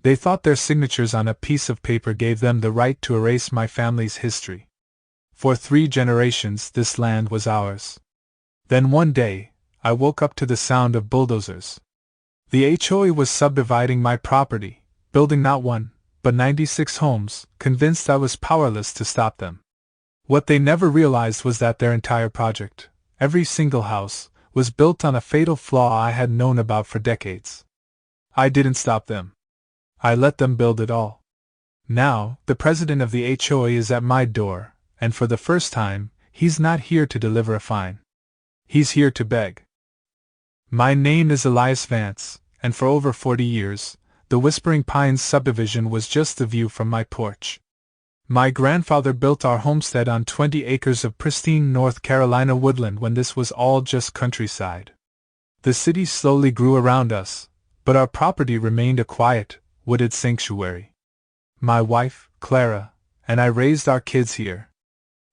They thought their signatures on a piece of paper gave them the right to erase my family's history. For 3 generations, this land was ours. Then one day, I woke up to the sound of bulldozers. The HOA was subdividing my property, building not 1, but 96 homes, convinced I was powerless to stop them. What they never realized was that their entire project, every single house, was built on a fatal flaw I had known about for decades. I didn't stop them. I let them build it all. Now, the president of the HOA is at my door, and for the first time, he's not here to deliver a fine. He's here to beg. My name is Elias Vance, and for over 40 years, the Whispering Pines subdivision was just the view from my porch. My grandfather built our homestead on 20 acres of pristine North Carolina woodland when this was all just countryside. The city slowly grew around us, but our property remained a quiet, wooded sanctuary. My wife, Clara, and I raised our kids here.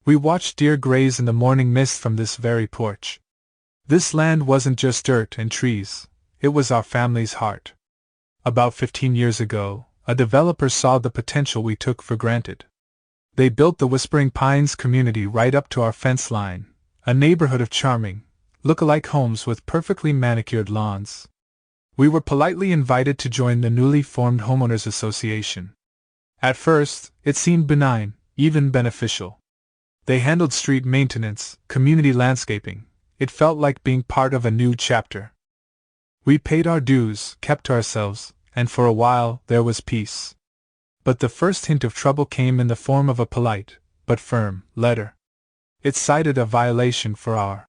We watched deer graze in the morning mist from this very porch. This land wasn't just dirt and trees, it was our family's heart. About 15 years ago, a developer saw the potential we took for granted. They built the Whispering Pines community right up to our fence line, a neighborhood of charming, look-alike homes with perfectly manicured lawns. We were politely invited to join the newly formed Homeowners Association. At first, it seemed benign, even beneficial. They handled street maintenance, community landscaping. It felt like being part of a new chapter. We paid our dues, kept to ourselves, and for a while there was peace. But the first hint of trouble came in the form of a polite, but firm, letter. It cited a violation for our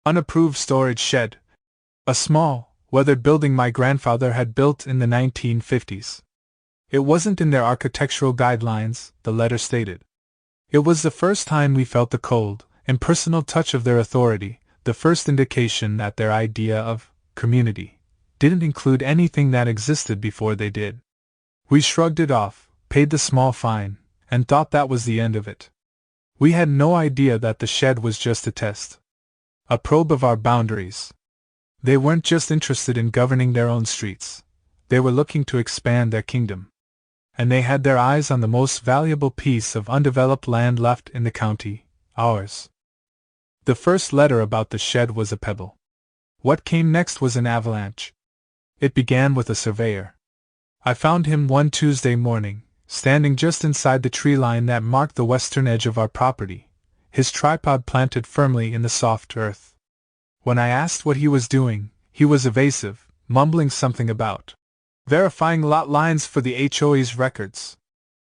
unapproved storage shed, a small, weathered building my grandfather had built in the 1950s. It wasn't in their architectural guidelines, the letter stated. It was the first time we felt the cold, impersonal touch of their authority, the first indication that their idea of community didn't include anything that existed before they did. We shrugged it off, paid the small fine, and thought that was the end of it. We had no idea that the shed was just a test, a probe of our boundaries. They weren't just interested in governing their own streets, they were looking to expand their kingdom. And they had their eyes on the most valuable piece of undeveloped land left in the county, ours. The first letter about the shed was a pebble. What came next was an avalanche. It began with a surveyor. I found him one Tuesday morning, standing just inside the tree line that marked the western edge of our property, his tripod planted firmly in the soft earth. When I asked what he was doing, he was evasive, mumbling something about verifying lot lines for the HOA's records.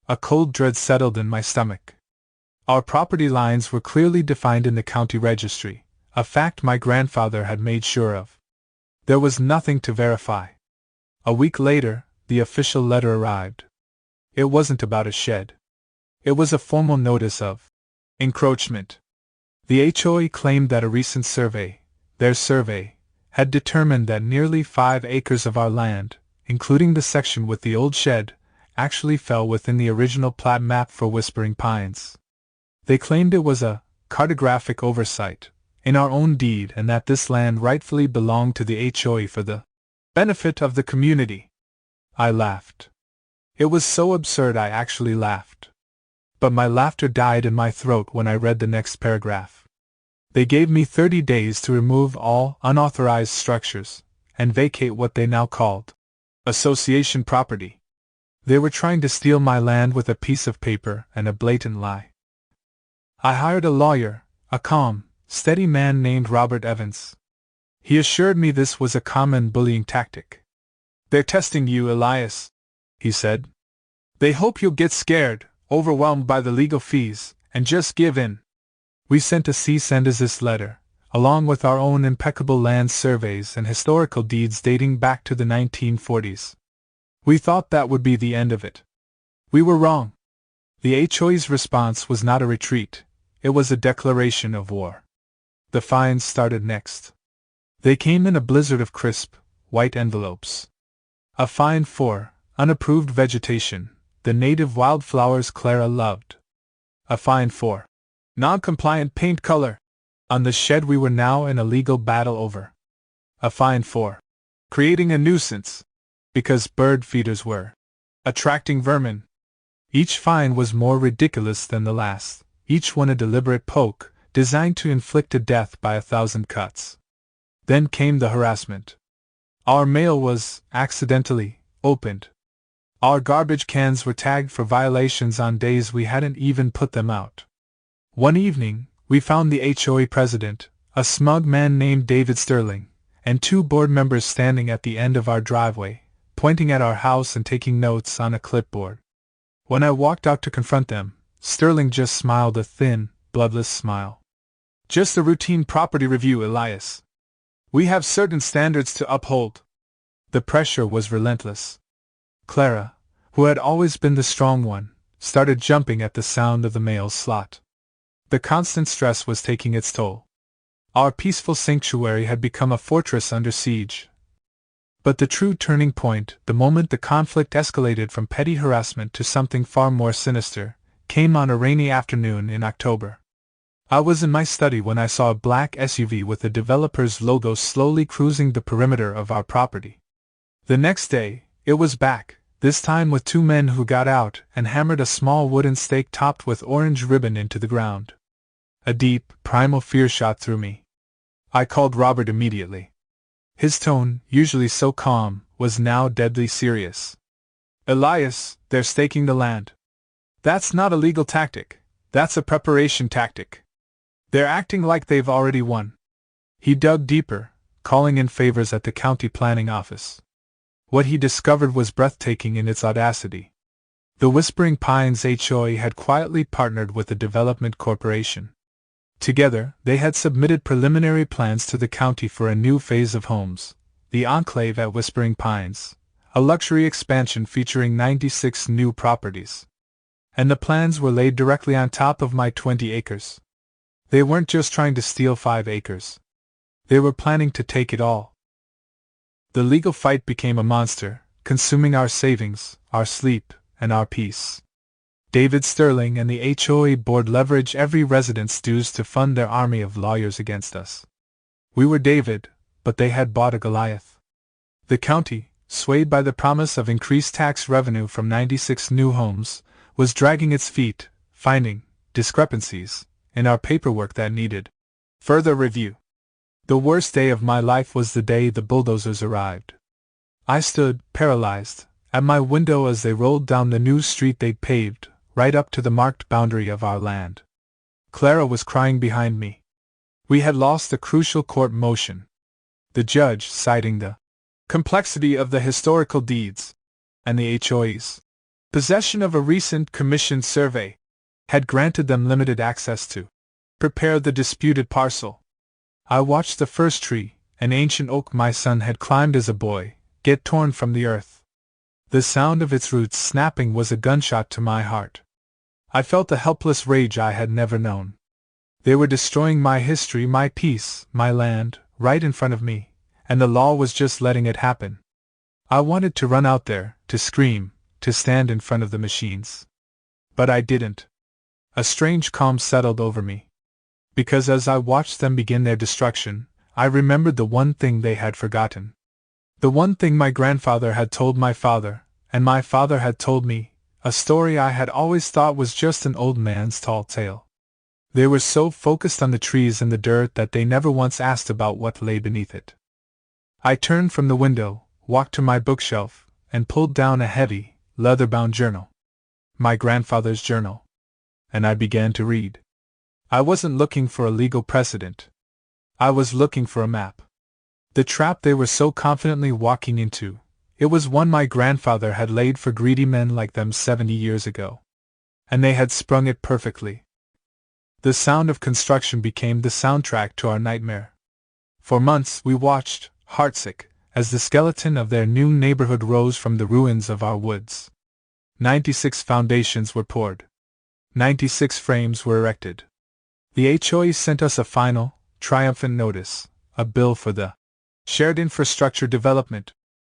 A cold dread settled in my stomach. Our property lines were clearly defined in the county registry, a fact my grandfather had made sure of. There was nothing to verify. A week later, the official letter arrived. It wasn't about a shed. It was a formal notice of encroachment. The HOA claimed that a recent survey, their survey, had determined that nearly 5 acres of our land, including the section with the old shed, actually fell within the original plat map for Whispering Pines. They claimed it was a cartographic oversight in our own deed and that this land rightfully belonged to the HOA for the benefit of the community. I laughed. It was so absurd I actually laughed. But my laughter died in my throat when I read the next paragraph. They gave me 30 days to remove all unauthorized structures and vacate what they now called association property. They were trying to steal my land with a piece of paper and a blatant lie. I hired a lawyer, a calm, steady man named Robert Evans. He assured me this was a common bullying tactic. "They're testing you, Elias," he said. "They hope you'll get scared, overwhelmed by the legal fees, and just give in." We sent a cease and desist letter, along with our own impeccable land surveys and historical deeds dating back to the 1940s. We thought that would be the end of it. We were wrong. The HOA's response was not a retreat, it was a declaration of war. The fines started next. They came in a blizzard of crisp, white envelopes. A fine for unapproved vegetation, the native wildflowers Clara loved. A fine for non-compliant paint color on the shed we were now in a legal battle over. A fine for creating a nuisance because bird feeders were attracting vermin. Each fine was more ridiculous than the last, each one a deliberate poke, designed to inflict a death by 1,000 cuts. Then came the harassment. Our mail was, accidentally, opened. Our garbage cans were tagged for violations on days we hadn't even put them out. One evening, we found the HOA president, a smug man named David Sterling, and 2 board members standing at the end of our driveway, pointing at our house and taking notes on a clipboard. When I walked out to confront them, Sterling just smiled a thin, bloodless smile. "Just a routine property review, Elias. We have certain standards to uphold." The pressure was relentless. Clara, who had always been the strong one, started jumping at the sound of the mail slot. The constant stress was taking its toll. Our peaceful sanctuary had become a fortress under siege. But the true turning point, the moment the conflict escalated from petty harassment to something far more sinister, came on a rainy afternoon in October. I was in my study when I saw a black SUV with the developer's logo slowly cruising the perimeter of our property. The next day, it was back, this time with 2 men who got out and hammered a small wooden stake topped with orange ribbon into the ground. A deep, primal fear shot through me. I called Robert immediately. His tone, usually so calm, was now deadly serious. "Elias, they're staking the land. That's not a legal tactic, that's a preparation tactic. They're acting like they've already won." He dug deeper, calling in favors at the county planning office. What he discovered was breathtaking in its audacity. The Whispering Pines HOA had quietly partnered with the development corporation. Together, they had submitted preliminary plans to the county for a new phase of homes, the Enclave at Whispering Pines, a luxury expansion featuring 96 new properties. And the plans were laid directly on top of my 20 acres. They weren't just trying to steal 5 acres. They were planning to take it all. The legal fight became a monster, consuming our savings, our sleep, and our peace. David Sterling and the HOA board leveraged every resident's dues to fund their army of lawyers against us. We were David, but they had bought a Goliath. The county, swayed by the promise of increased tax revenue from 96 new homes, was dragging its feet, finding discrepancies in our paperwork that needed further review. The worst day of my life was the day the bulldozers arrived. I stood, paralyzed, at my window as they rolled down the new street they'd paved, right up to the marked boundary of our land. Clara was crying behind me. We had lost a crucial court motion. The judge, citing the complexity of the historical deeds, and the HOA's possession of a recent commissioned survey, had granted them limited access to prepare the disputed parcel. I watched the first tree, an ancient oak my son had climbed as a boy, get torn from the earth. The sound of its roots snapping was a gunshot to my heart. I felt a helpless rage I had never known. They were destroying my history, my peace, my land, right in front of me, and the law was just letting it happen. I wanted to run out there, to scream, to stand in front of the machines. But I didn't. A strange calm settled over me. Because as I watched them begin their destruction, I remembered the one thing they had forgotten. The one thing my grandfather had told my father, and my father had told me, a story I had always thought was just an old man's tall tale. They were so focused on the trees and the dirt that they never once asked about what lay beneath it. I turned from the window, walked to my bookshelf, and pulled down a heavy, leather-bound journal. My grandfather's journal. And I began to read. I wasn't looking for a legal precedent. I was looking for a map. The trap they were so confidently walking into, it was one my grandfather had laid for greedy men like them 70 years ago. And they had sprung it perfectly. The sound of construction became the soundtrack to our nightmare. For months we watched, heartsick, as the skeleton of their new neighborhood rose from the ruins of our woods. 96 foundations were poured. 96 frames were erected. The HOA sent us a final, triumphant notice, a bill for the shared infrastructure development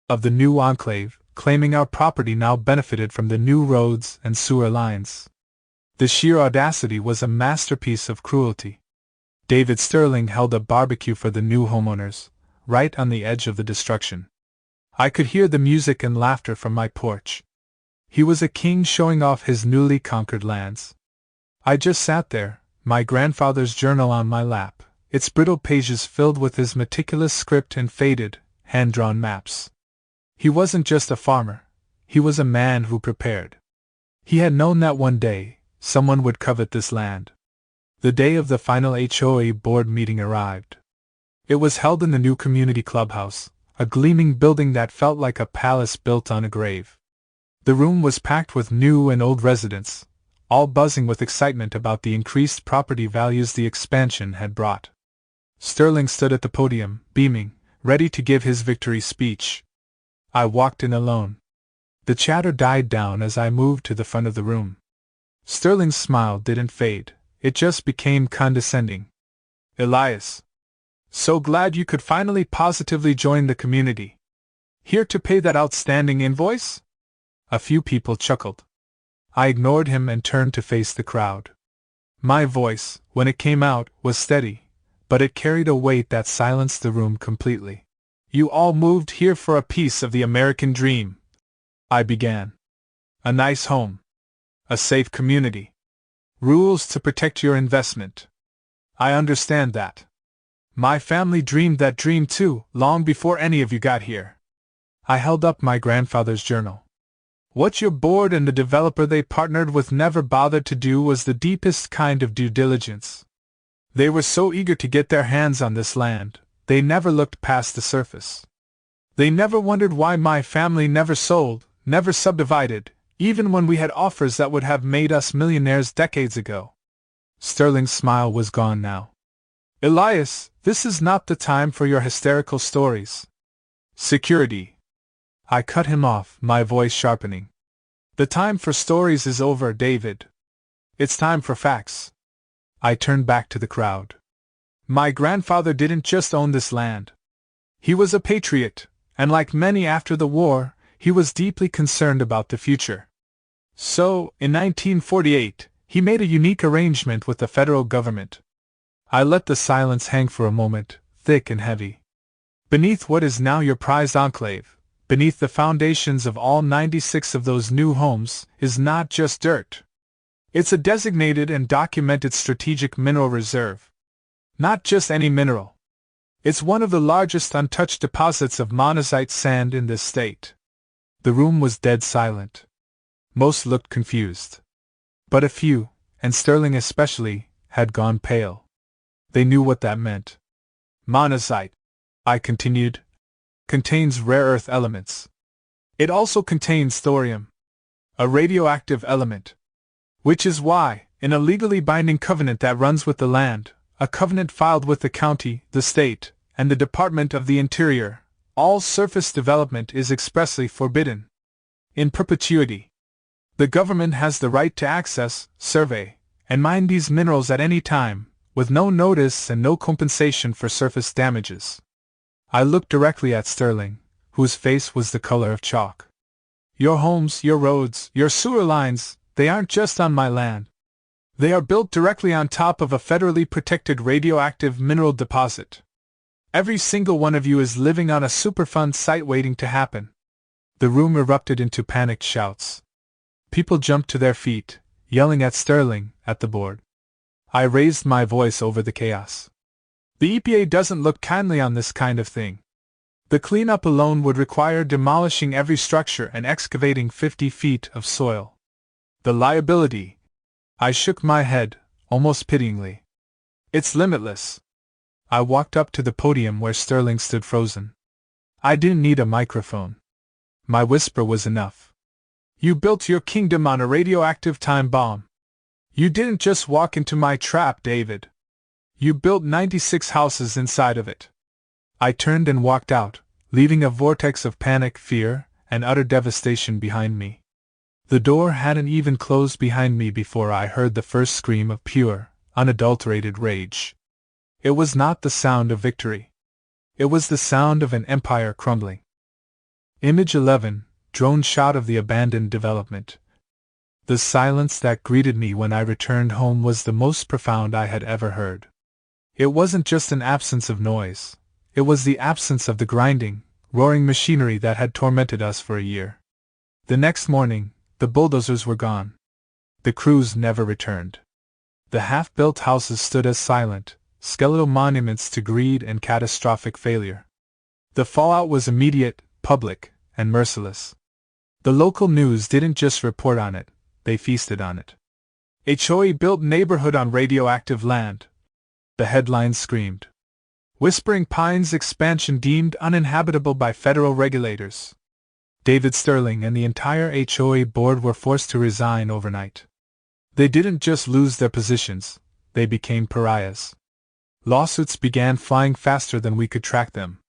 of the new enclave, claiming our property now benefited from the new roads and sewer lines. The sheer audacity was a masterpiece of cruelty. David Sterling held a barbecue for the new homeowners, right on the edge of the destruction. I could hear the music and laughter from my porch. He was a king showing off his newly conquered lands. I just sat there, my grandfather's journal on my lap, its brittle pages filled with his meticulous script and faded, hand-drawn maps. He wasn't just a farmer, he was a man who prepared. He had known that one day, someone would covet this land. The day of the final HOA board meeting arrived. It was held in the new community clubhouse, a gleaming building that felt like a palace built on a grave. The room was packed with new and old residents, all buzzing with excitement about the increased property values the expansion had brought. Sterling stood at the podium, beaming, ready to give his victory speech. I walked in alone. The chatter died down as I moved to the front of the room. Sterling's smile didn't fade, it just became condescending. "Elias. So glad you could finally positively join the community. Here to pay that outstanding invoice?" A few people chuckled. I ignored him and turned to face the crowd. My voice, when it came out, was steady, but it carried a weight that silenced the room completely. "You all moved here for a piece of the American dream," I began. "A nice home. A safe community. Rules to protect your investment. I understand that. My family dreamed that dream too, long before any of you got here." I held up my grandfather's journal. "What your board and the developer they partnered with never bothered to do was the deepest kind of due diligence. They were so eager to get their hands on this land, they never looked past the surface. They never wondered why my family never sold, never subdivided, even when we had offers that would have made us millionaires decades ago." Sterling's smile was gone now. "Elias, this is not the time for your hysterical stories. Security." I cut him off, my voice sharpening. "The time for stories is over, David. It's time for facts." I turned back to the crowd. "My grandfather didn't just own this land. He was a patriot, and like many after the war, he was deeply concerned about the future. So, in 1948, he made a unique arrangement with the federal government." I let the silence hang for a moment, thick and heavy. "Beneath what is now your prized enclave, beneath the foundations of all 96 of those new homes, is not just dirt. It's a designated and documented strategic mineral reserve. Not just any mineral. It's one of the largest untouched deposits of monazite sand in this state." The room was dead silent. Most looked confused. But a few, and Sterling especially, had gone pale. They knew what that meant. "Monazite," I continued, "contains rare earth elements. It also contains thorium, a radioactive element. Which is why, in a legally binding covenant that runs with the land, a covenant filed with the county, the state, and the Department of the Interior, all surface development is expressly forbidden. In perpetuity. The government has the right to access, survey, and mine these minerals at any time, with no notice and no compensation for surface damages." I looked directly at Sterling, whose face was the color of chalk. "Your homes, your roads, your sewer lines, they aren't just on my land. They are built directly on top of a federally protected radioactive mineral deposit. Every single one of you is living on a Superfund site waiting to happen." The room erupted into panicked shouts. People jumped to their feet, yelling at Sterling, at the board. I raised my voice over the chaos. "The EPA doesn't look kindly on this kind of thing. The cleanup alone would require demolishing every structure and excavating 50 feet of soil. The liability—" I shook my head, almost pityingly. "It's limitless." I walked up to the podium where Sterling stood frozen. I didn't need a microphone. My whisper was enough. "You built your kingdom on a radioactive time bomb. You didn't just walk into my trap, David. You built 96 houses inside of it." I turned and walked out, leaving a vortex of panic, fear, and utter devastation behind me. The door hadn't even closed behind me before I heard the first scream of pure, unadulterated rage. It was not the sound of victory. It was the sound of an empire crumbling. Image 11, drone shot of the abandoned development. The silence that greeted me when I returned home was the most profound I had ever heard. It wasn't just an absence of noise. It was the absence of the grinding, roaring machinery that had tormented us for a year. The next morning, The bulldozers were gone. The crews never returned. The half-built houses stood as silent, skeletal monuments to greed and catastrophic failure. The fallout was immediate, public, and merciless. The local news didn't just report on it, they feasted on it. HOA built neighborhood on radioactive land. The headlines screamed. Whispering Pines expansion deemed uninhabitable by federal regulators. David Sterling and the entire HOA board were forced to resign overnight. They didn't just lose their positions, they became pariahs. Lawsuits began flying faster than we could track them.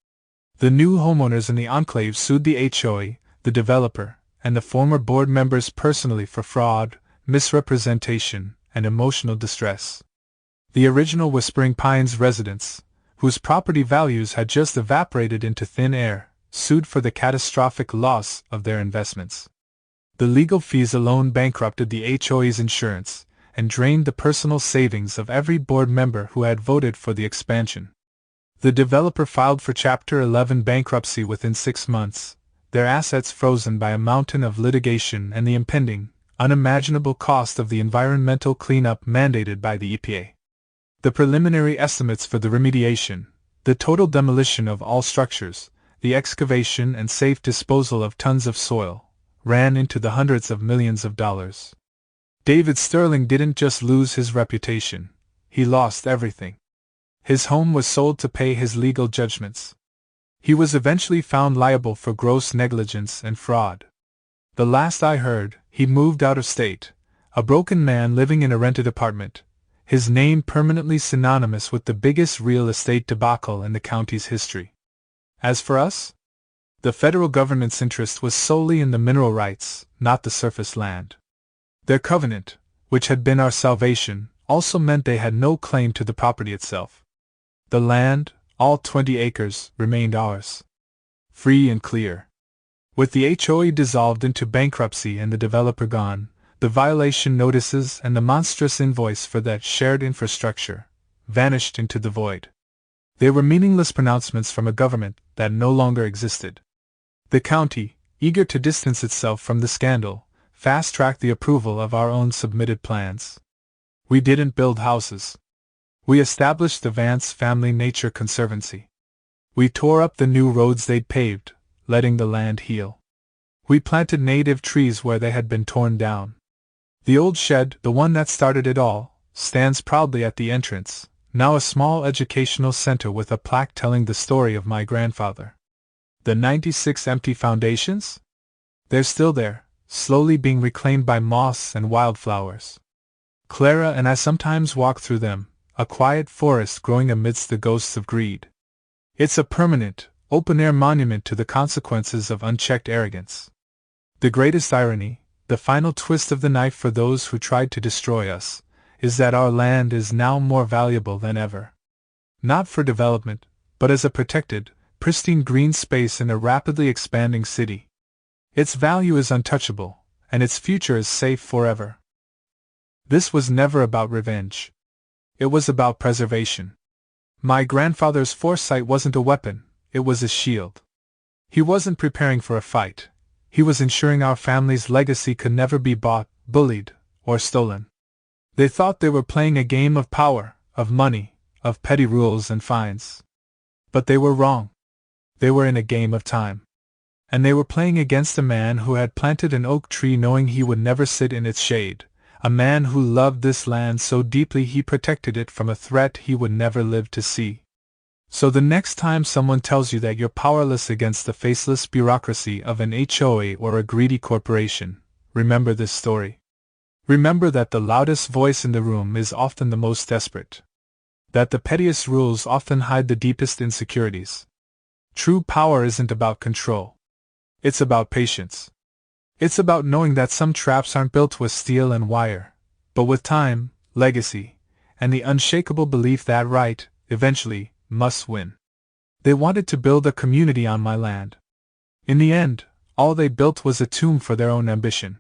The new homeowners in the enclave sued the HOA, the developer, and the former board members personally for fraud, misrepresentation, and emotional distress. The original Whispering Pines residents, whose property values had just evaporated into thin air, sued for the catastrophic loss of their investments. The legal fees alone bankrupted the HOA's insurance and drained the personal savings of every board member who had voted for the expansion. The developer filed for Chapter 11 bankruptcy within 6 months, their assets frozen by a mountain of litigation and the impending, unimaginable cost of the environmental cleanup mandated by the EPA. The preliminary estimates for the remediation, the total demolition of all structures, the excavation and safe disposal of tons of soil, ran into the hundreds of millions of dollars. David Sterling didn't just lose his reputation, he lost everything. His home was sold to pay his legal judgments. He was eventually found liable for gross negligence and fraud. The last I heard, he moved out of state, a broken man living in a rented apartment, his name permanently synonymous with the biggest real estate debacle in the county's history. As for us, the federal government's interest was solely in the mineral rights, not the surface land. Their covenant, which had been our salvation, also meant they had no claim to the property itself. The land, all 20 acres, remained ours. Free and clear. With the HOA dissolved into bankruptcy and the developer gone, the violation notices and the monstrous invoice for that shared infrastructure vanished into the void. They were meaningless pronouncements from a government that no longer existed. The county, eager to distance itself from the scandal, fast-tracked the approval of our own submitted plans. We didn't build houses. We established the Vance Family Nature Conservancy. We tore up the new roads they'd paved, letting the land heal. We planted native trees where they had been torn down. The old shed, the one that started it all, stands proudly at the entrance, now a small educational center with a plaque telling the story of my grandfather. The 96 empty foundations? They're still there, slowly being reclaimed by moss and wildflowers. Clara and I sometimes walk through them, a quiet forest growing amidst the ghosts of greed. It's a permanent, open-air monument to the consequences of unchecked arrogance. The greatest irony, the final twist of the knife for those who tried to destroy us, is that our land is now more valuable than ever. Not for development, but as a protected, pristine green space in a rapidly expanding city. Its value is untouchable, and its future is safe forever. This was never about revenge. It was about preservation. My grandfather's foresight wasn't a weapon, it was a shield. He wasn't preparing for a fight. He was ensuring our family's legacy could never be bought, bullied, or stolen. They thought they were playing a game of power, of money, of petty rules and fines. But they were wrong. They were in a game of time. And they were playing against a man who had planted an oak tree knowing he would never sit in its shade, a man who loved this land so deeply he protected it from a threat he would never live to see. So the next time someone tells you that you're powerless against the faceless bureaucracy of an HOA or a greedy corporation, remember this story. Remember that the loudest voice in the room is often the most desperate. That the pettiest rules often hide the deepest insecurities. True power isn't about control. It's about patience. It's about knowing that some traps aren't built with steel and wire, but with time, legacy, and the unshakable belief that right, eventually, must win. They wanted to build a community on my land. In the end, all they built was a tomb for their own ambition.